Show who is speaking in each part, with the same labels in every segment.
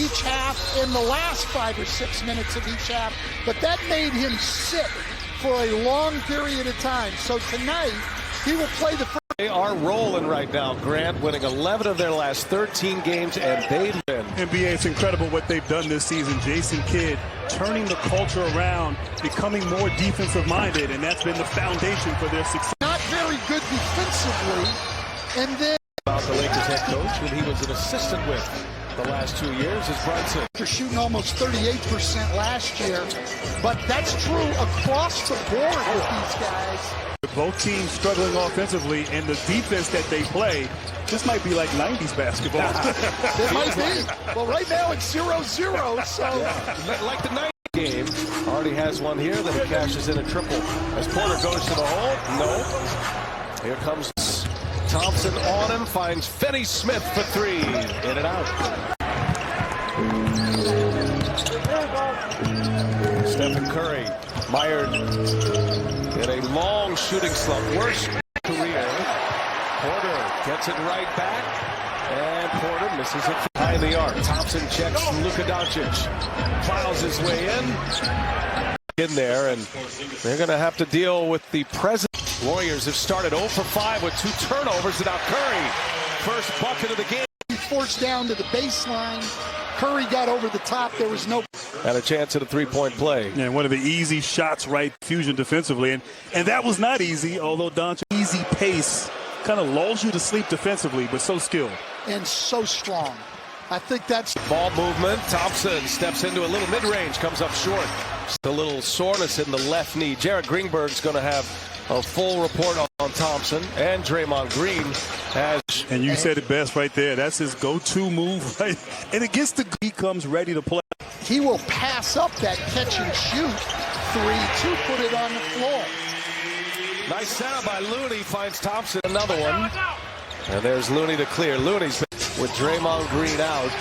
Speaker 1: each half in the last 5 or 6 minutes of each half, but that made him sit for a long period of time. So tonight, he will play the first.
Speaker 2: They are rolling right now, Grant, winning 11 of their last 13 games, and they win.
Speaker 3: NBA, it's incredible what they've done this season. Jason Kidd turning the culture around, becoming more defensive-minded, and that's been the foundation for their success.
Speaker 1: Not very good defensively, and then
Speaker 2: About the Lakers head coach, who he was an assistant with the last 2 years, is Brunson.
Speaker 1: they're shooting almost 38% last year, but that's true across the board with these guys.
Speaker 3: Both teams struggling offensively, and the defense that they play, this might be like 90s basketball.
Speaker 1: It might be. Well, right now it's 0-0, so.
Speaker 2: Yeah, like the 90s game. Already has one here, then he cashes in a triple. As Porter goes to the hole, no. Here comes Thompson on him, finds Finney-Smith for three. In and out. Stephen Curry mired in a long shooting slump. Worst career. Porter gets it right back. And Porter misses it behind the arc. Thompson checks Luka Doncic. Plows his way in there, and they're going to have to deal with the present. Warriors have started 0 for 5 with 2 turnovers without Curry. First bucket of the game.
Speaker 1: Forced down to the baseline. Curry got over the top. There was no.
Speaker 2: Had a chance at a three-point play.
Speaker 3: And one of the easy shots, right, fusion defensively. And that was not easy, although Doncic easy pace kind of lulls you to sleep defensively, but so skilled.
Speaker 1: And so strong. I think that's
Speaker 2: Ball movement. Thompson steps into a little mid-range, comes up short. Just a little soreness in the left knee. Jared Greenberg's going to have a full report on Thompson, and Draymond Green has.
Speaker 3: And you said it best right there. That's his go-to move, right? And against the he comes ready to play.
Speaker 1: he will pass up that catch and shoot three to put it on the floor.
Speaker 2: Nice setup by Looney, finds Thompson, another one. And there's Looney to clear. Looney's with Draymond Green out.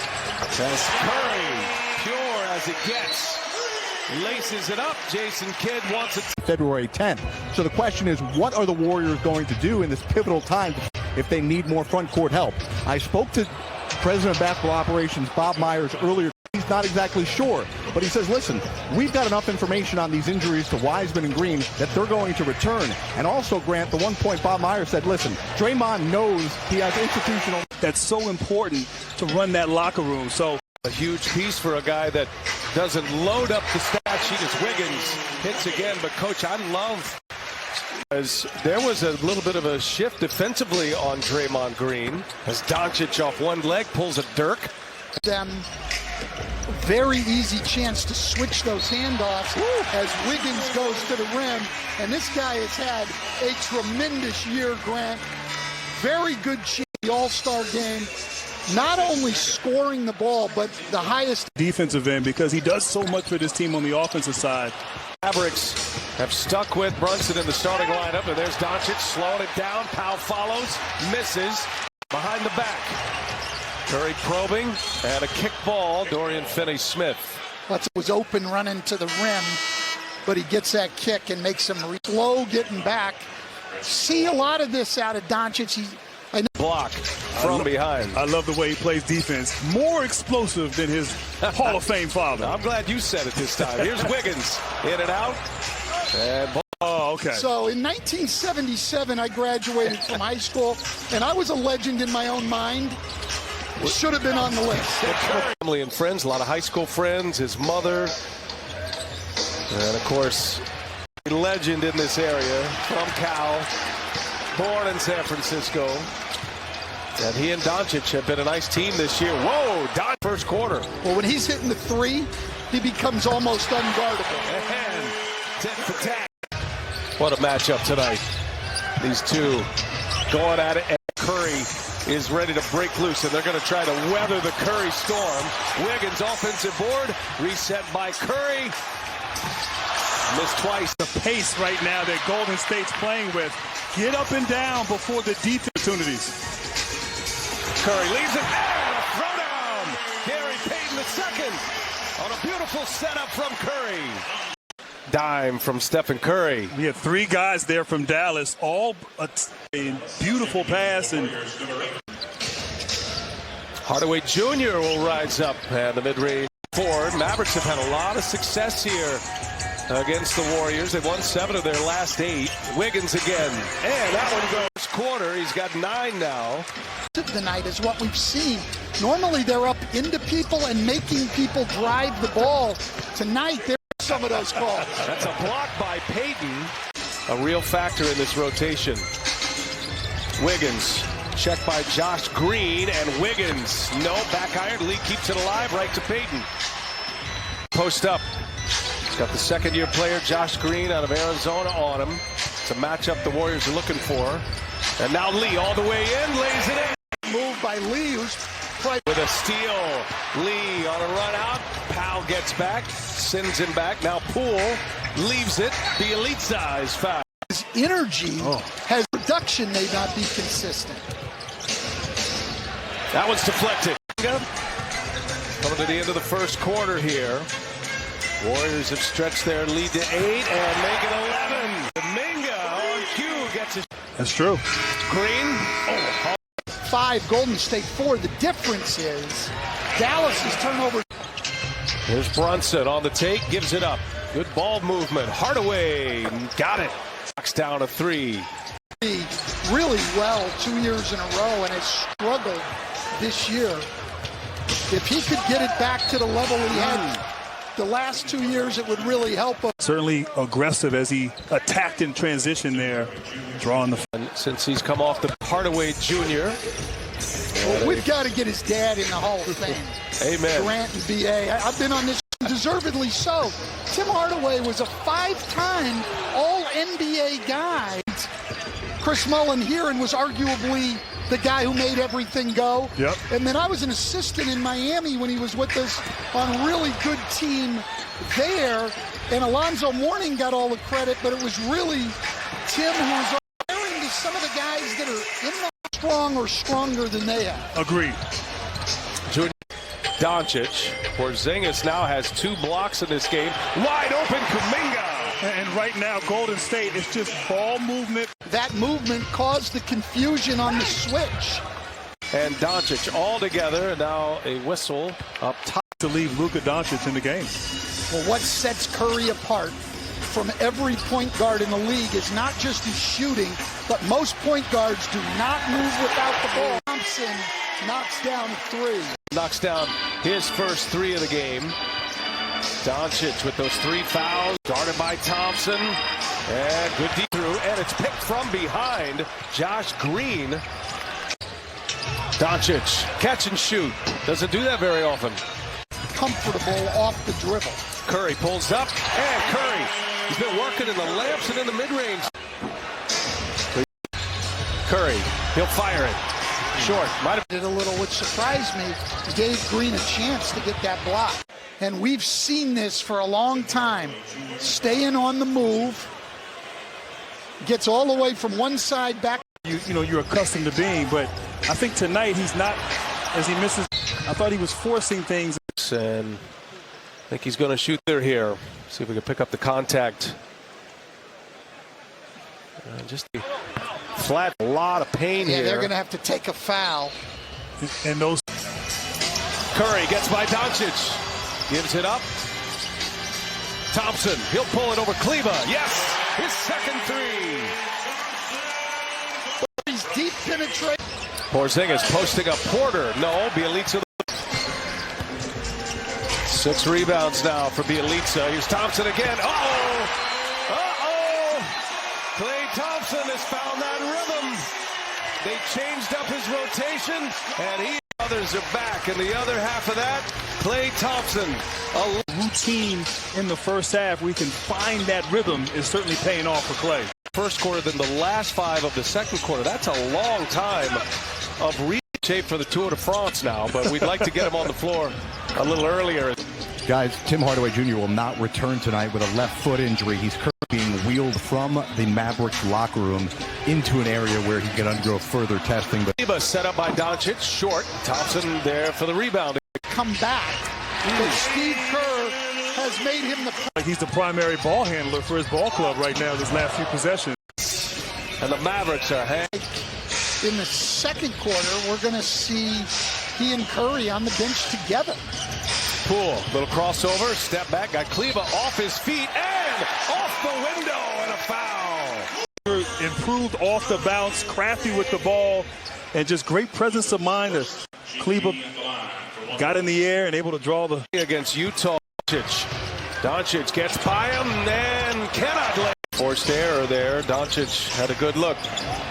Speaker 2: As Curry, pure as it gets, laces it up. Jason Kidd wants it.
Speaker 4: February 10th. So the question is, what are the Warriors going to do in this pivotal time if they need more front court help? I spoke to President of Basketball Operations Bob Myers earlier. He's not exactly sure, but he says, listen, we've got enough information on these injuries to Wiseman and Green that they're going to return. And also, Grant, the one point Bob Myers said, listen, Draymond knows he has institutional.
Speaker 3: That's so important to run that locker room. So
Speaker 2: a huge piece for a guy that doesn't load up the stat sheet as Wiggins hits again. But, Coach, I love as there was a little bit of a shift defensively on Draymond Green as Doncic off one leg pulls a Dirk.
Speaker 1: Them very easy chance to switch those handoffs as Wiggins goes to the rim. And this guy has had a tremendous year, Grant. Very good chance in the All-Star game. Not only scoring the ball, but the highest
Speaker 3: defensive end, because he does so much for this team on the offensive side.
Speaker 2: Mavericks have stuck with Brunson in the starting lineup, and there's Doncic slowing it down. Powell follows, misses, behind the back. Curry probing, and a kick ball, Dorian Finney-Smith.
Speaker 1: was open running to the rim, but he gets that kick and makes him slow getting back. See a lot of this out of Doncic.
Speaker 2: Block from behind.
Speaker 3: I love the way he plays defense. More explosive than his Hall of Fame father.
Speaker 2: I'm glad you said it this time. Here's Wiggins. In and out. And
Speaker 3: okay.
Speaker 1: So in 1977, I graduated from high school, and I was a legend in my own mind. Should have been on the list.
Speaker 2: Family and friends, a lot of high school friends, his mother. And, of course, a legend in this area from Cal. Born in San Francisco. And he and Doncic have been a nice team this year. Whoa, Doncic first quarter.
Speaker 1: Well, when he's hitting the three, he becomes almost unguardable.
Speaker 2: And tit for tat. What a matchup tonight. These two going at it, and Curry is ready to break loose, and they're going to try to weather the Curry storm. Wiggins offensive board, reset by Curry. Missed twice.
Speaker 3: The pace right now that Golden State's playing with. Get up and down before the deep opportunities.
Speaker 2: Curry leaves it there. A throwdown. Gary Payton II on a beautiful setup from Curry. Dime from Stephen Curry.
Speaker 3: We had three guys there from Dallas, all a beautiful pass. And
Speaker 2: Hardaway Jr. will rise up, and the mid-range forward. Mavericks have had a lot of success here against the Warriors. They've won 7 of their last 8. Wiggins again, and that one goes quarter. He's got 9 now.
Speaker 1: Tonight is what we've seen. Normally they're up into people and making people drive the ball. Tonight there's some of those calls.
Speaker 2: That's a block by Payton. A real factor in this rotation. Wiggins, checked by Josh Green, and Wiggins, no, back iron. Lee keeps it alive, right to Payton. Post up. He's got the second-year player, Josh Green, out of Arizona on him. It's a matchup the Warriors are looking for. And now Lee all the way in, lays it in.
Speaker 1: Move by Lee, who's
Speaker 2: with a steal. Lee on a run out. Powell gets back, sends him back. Now Poole leaves it. Bielitsa is fouled.
Speaker 1: His energy has production may not be consistent.
Speaker 2: That one's deflected. Coming to the end of the first quarter here. Warriors have stretched their lead to 8 and make it 11. Minga on cue gets it.
Speaker 3: That's true.
Speaker 2: Green.
Speaker 1: 5, Golden State 4. The difference is Dallas's turnover.
Speaker 2: Here's Brunson on the take, gives it up. Good ball movement. Hardaway got it. Knocks down a 3.
Speaker 1: Really well 2 years in a row and has struggled this year. If he could get it back to the level he had the last 2 years, it would really help him.
Speaker 3: Certainly aggressive as he attacked in transition there, drawing the.
Speaker 2: Since he's come off the Hardaway Jr.
Speaker 1: Well, we've got to get his dad in the Hall of Fame.
Speaker 2: Amen.
Speaker 1: Grant and B.A. I've been on this, deservedly so. Tim Hardaway was a 5-time All-NBA guy. Chris Mullin here and was arguably the guy who made everything go.
Speaker 3: Yep.
Speaker 1: And then I was an assistant in Miami when he was with us on a really good team there. And Alonzo Mourning got all the credit, but it was really Tim who was referring to some of the guys that are in the strong or stronger than they are.
Speaker 3: Agreed.
Speaker 2: Doncic. Porzingis now has 2 blocks in this game. Wide open Kuminga.
Speaker 3: And right now, Golden State is just ball movement.
Speaker 1: That movement caused the confusion on the switch.
Speaker 2: And Doncic all together, and now a whistle up top.
Speaker 3: To leave Luka Doncic in the game.
Speaker 1: Well, what sets Curry apart from every point guard in the league is not just his shooting, but most point guards do not move without the ball. Thompson knocks down 3.
Speaker 2: Knocks down his first 3 of the game. Doncic with those 3 fouls, guarded by Thompson, and good deep through, and it's picked from behind. Josh Green. Doncic, catch and shoot. Doesn't do that very often.
Speaker 1: Comfortable off the dribble.
Speaker 2: Curry pulls up, and Curry, he's been working in the layups and in the mid-range. Curry, he'll fire it. Short, might have
Speaker 1: did a little, which surprised me, gave Green a chance to get that block. And we've seen this for a long time. Staying on the move, gets all the way from one side back.
Speaker 3: You know, you're accustomed to being, but I think tonight he's not, as he misses. I thought he was forcing things.
Speaker 2: And I think he's going to shoot there here. See if we can pick up the contact. Just flat, a lot of pain here.
Speaker 1: Yeah, they're going to have to take a foul.
Speaker 3: And those.
Speaker 2: Curry gets by Doncic. Gives it up. Thompson, he'll pull it over Kleba. Yes, his second 3.
Speaker 1: He's deep penetration.
Speaker 2: Porzingis posting up Porter. No, Bielitsa. 6 rebounds now for Bielitsa. Here's Thompson again. Uh-oh! Klay Thompson has found that rhythm. They changed up his rotation, and others are back. In the other half of that, Klay Thompson. A
Speaker 3: routine in the first half. We can find that rhythm is certainly paying off for Klay.
Speaker 2: First quarter than the last 5 of the second quarter. That's a long time of shape for the Tour de France now, but we'd like to get him on the floor a little earlier.
Speaker 4: Guys, Tim Hardaway Jr. will not return tonight with a left foot injury. He's currently being wheeled from the Mavericks locker room into an area where he can undergo further testing. But
Speaker 2: set up by Doncic, short. Thompson there for the rebound.
Speaker 1: Come back. But Steve Kerr has made him the.
Speaker 3: He's the primary ball handler for his ball club right now. This last few possessions.
Speaker 2: And the Mavericks are hanging.
Speaker 1: In the second quarter, we're going to see he and Curry on the bench together.
Speaker 2: Poole, little crossover, step back, got Kleba off his feet and off the window, and a foul.
Speaker 3: Improved off the bounce, crafty with the ball, and just great presence of mind. Kleba got in the air and able to draw the...
Speaker 2: Against Utah, Doncic gets by him and cannot lay. Forced error there. Doncic had a good look.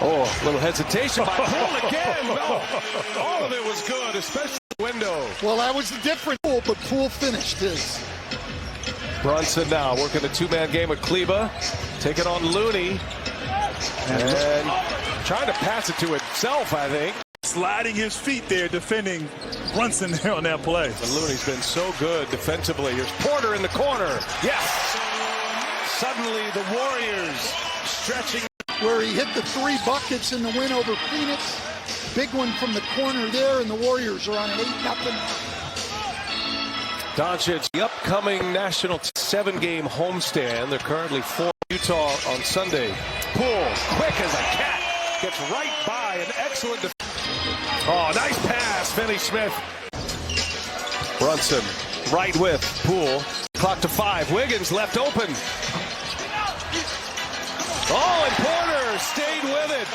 Speaker 2: Oh, a little hesitation by Poole again. No, all of it was good, especially the window.
Speaker 1: Well, that was the difference, but Poole finished his.
Speaker 2: Brunson now working a two-man game with Kleba. Taking on Looney. And trying to pass it to himself, I think.
Speaker 3: Sliding his feet there, defending Brunson there on that play.
Speaker 2: And Looney's been so good defensively. Here's Porter in the corner. Yes! Suddenly the Warriors stretching.
Speaker 1: Where he hit the 3 buckets in the win over Phoenix. Big one from the corner there, and the Warriors are on an 8-0.
Speaker 2: Doncic, the upcoming national 7-game homestand. They're currently 4 Utah on Sunday. Poole, quick as a cat, gets right by an excellent Oh, nice pass, Finney-Smith. Brunson, right with Poole. Clock to 5. Wiggins left open. Oh, and Porter stayed with it.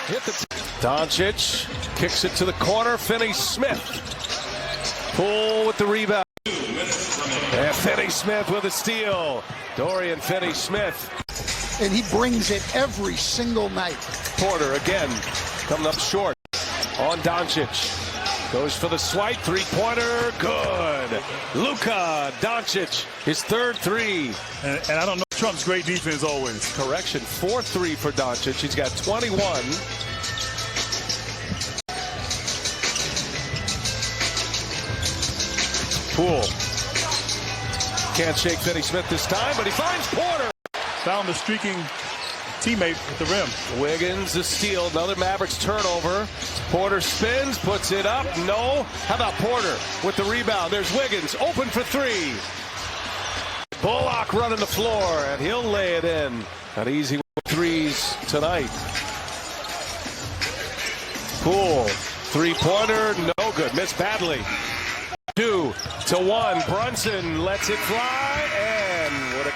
Speaker 2: Hit the Doncic kicks it to the corner. Finney-Smith. Poole with the rebound. And Finney-Smith with a steal. Dorian Finney-Smith.
Speaker 1: And he brings it every single night.
Speaker 2: Porter again coming up short on Doncic. Goes for the swipe, 3-pointer, good. Luka Doncic, his third 3.
Speaker 3: And I don't know, Trump's great defense always.
Speaker 2: Correction, 4-3 for Doncic. He's got 21. Poole. Can't shake Finney-Smith this time, but he finds Porter.
Speaker 3: Found the streaking teammate at the rim.
Speaker 2: Wiggins, the steal, another Mavericks turnover. Porter spins, puts it up, no. How about Porter with the rebound? There's Wiggins, open for 3. Bullock running the floor, and he'll lay it in. Not easy with threes tonight. Poole, 3-pointer, no good, missed badly. 2-1, Brunson lets it fly.